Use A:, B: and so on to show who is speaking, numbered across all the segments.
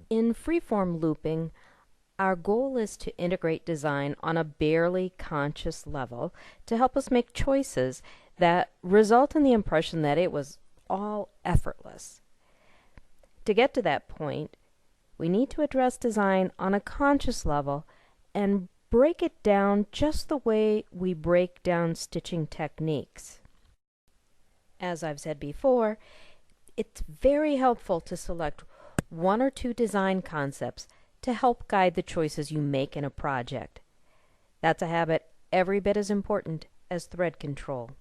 A: In freeform looping, our goal is to integrate design on a barely conscious level to help us make choices that result in the impression that it was all effortless. To get to that point, we need to address design on a conscious level and break it down just the way we break down stitching techniques. As I've said before, it's very helpful to select one or two design concepts to help guide the choices you make in a project. That's a habit every bit as important as thread control.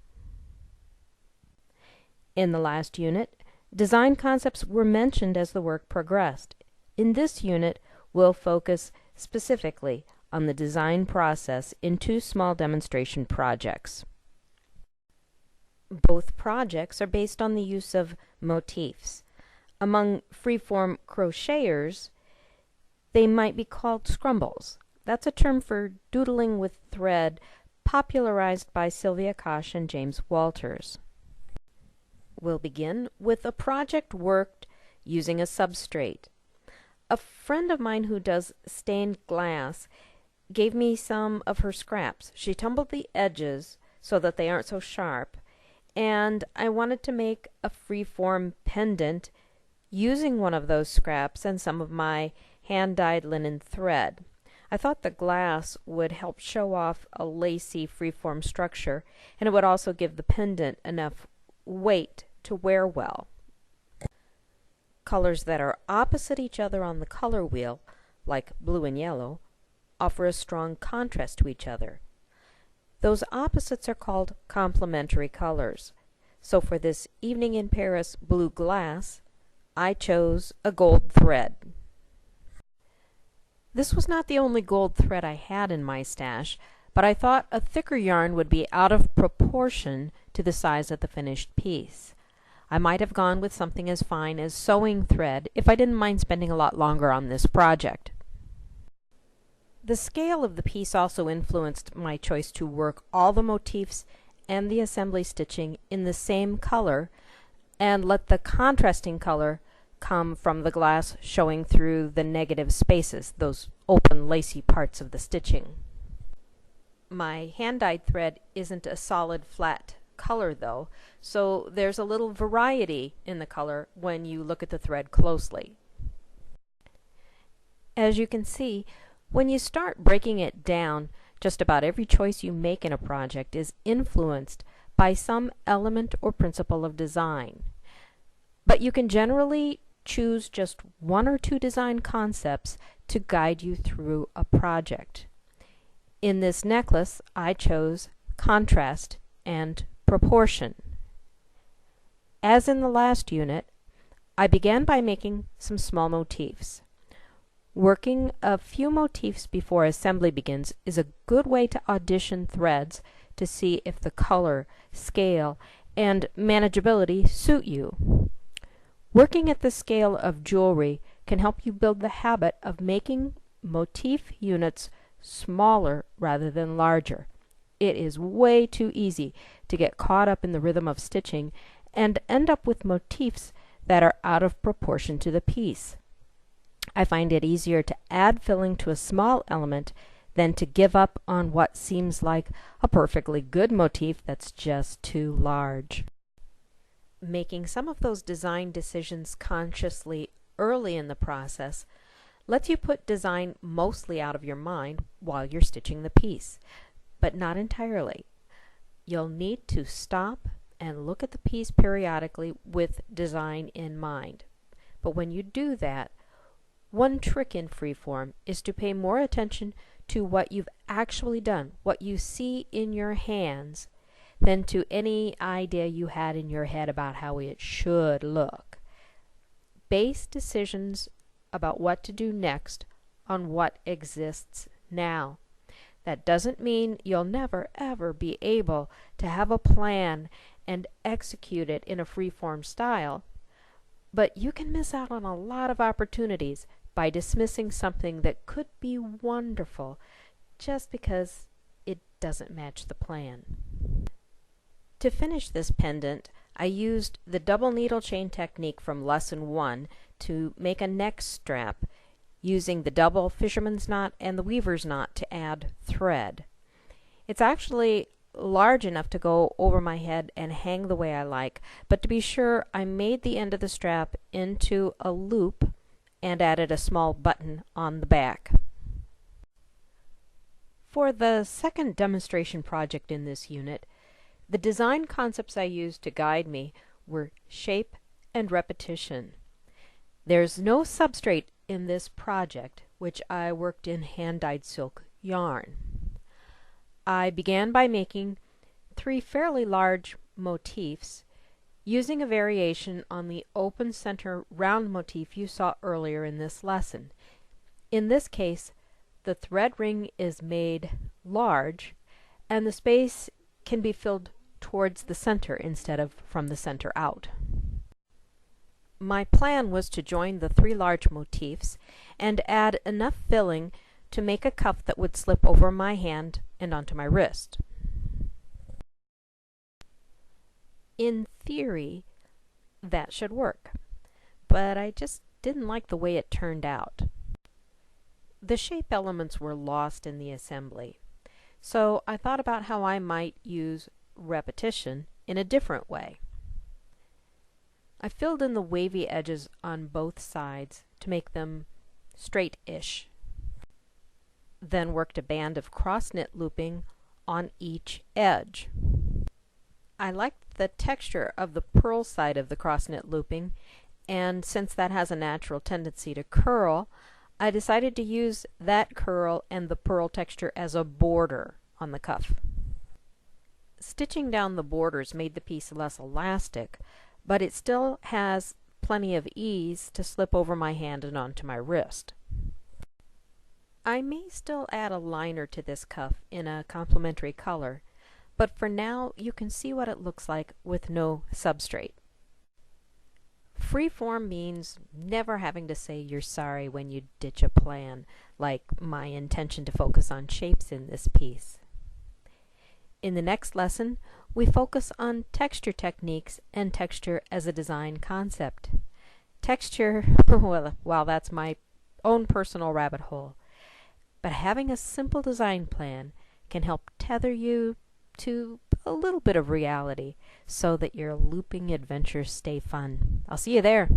A: In the last unit, design concepts were mentioned as the work progressed. In this unit, we'll focus specifically on the design process in two small demonstration projects. Both projects are based on the use of motifs. Among freeform crocheters, they might be called scrumbles. That's a term for doodling with thread popularized by Sylvia Kosh and James Walters. We'll begin with a project worked using a substrate. A friend of mine who does stained glass gave me some of her scraps. She tumbled the edges so that they aren't so sharp, and I wanted to make a freeform pendant using one of those scraps and some of my hand-dyed linen thread. I thought the glass would help show off a lacy freeform structure, and it would also give the pendant enough weight to wear well. Colors that are opposite each other on the color wheel, like blue and yellow, offer a strong contrast to each other. Those opposites are called complementary colors. So for this Evening in Paris blue glass, I chose a gold thread. This was not the only gold thread I had in my stash, but I thought a thicker yarn would be out of proportion to the size of the finished piece. I might have gone with something as fine as sewing thread if I didn't mind spending a lot longer on this project. The scale of the piece also influenced my choice to work all the motifs and the assembly stitching in the same color and let the contrasting color come from the glass showing through the negative spaces, those open lacy parts of the stitching. My hand-dyed thread isn't a solid flat color though, so there's a little variety in the color when you look at the thread closely. As you can see, when you start breaking it down, just about every choice you make in a project is influenced by some element or principle of design. But you can generally choose just one or two design concepts to guide you through a project. In this necklace, I chose contrast and proportion. As in the last unit, I began by making some small motifs. Working a few motifs before assembly begins is a good way to audition threads to see if the color, scale, and manageability suit you. Working at the scale of jewelry can help you build the habit of making motif units smaller rather than larger. It is way too easy to get caught up in the rhythm of stitching and end up with motifs that are out of proportion to the piece. I find it easier to add filling to a small element than to give up on what seems like a perfectly good motif that's just too large. Making some of those design decisions consciously early in the process lets you put design mostly out of your mind while you're stitching the piece, but not entirely. You'll need to stop and look at the piece periodically with design in mind. But when you do that, one trick in freeform is to pay more attention to what you've actually done, what you see in your hands, than to any idea you had in your head about how it should look. Base decisions about what to do next on what exists now. That doesn't mean you'll never ever be able to have a plan and execute it in a freeform style, but you can miss out on a lot of opportunities by dismissing something that could be wonderful just because it doesn't match the plan. To finish this pendant, I used the double needle chain technique from lesson 1 to make a neck strap using the double fisherman's knot and the weaver's knot to add thread. It's actually large enough to go over my head and hang the way I like, but to be sure, I made the end of the strap into a loop and added a small button on the back. For the second demonstration project in this unit, the design concepts I used to guide me were shape and repetition. There's no substrate in this project, which I worked in hand-dyed silk yarn. I began by making 3 fairly large motifs using a variation on the open center round motif you saw earlier in this lesson. In this case, the thread ring is made large and the space can be filled towards the center instead of from the center out. My plan was to join the 3 large motifs and add enough filling to make a cuff that would slip over my hand and onto my wrist. In theory, that should work, but I just didn't like the way it turned out. The shape elements were lost in the assembly, so I thought about how I might use repetition in a different way. I filled in the wavy edges on both sides to make them straight-ish, then worked a band of cross-knit looping on each edge. I liked the texture of the purl side of the cross-knit looping, and since that has a natural tendency to curl, I decided to use that curl and the purl texture as a border on the cuff. Stitching down the borders made the piece less elastic, but it still has plenty of ease to slip over my hand and onto my wrist. I may still add a liner to this cuff in a complementary color, but for now you can see what it looks like with no substrate. Freeform means never having to say you're sorry when you ditch a plan, like my intention to focus on shapes in this piece. In the next lesson, we focus on texture techniques and texture as a design concept. Texture, well, that's my own personal rabbit hole. But having a simple design plan can help tether you to a little bit of reality so that your looping adventures stay fun. I'll see you there.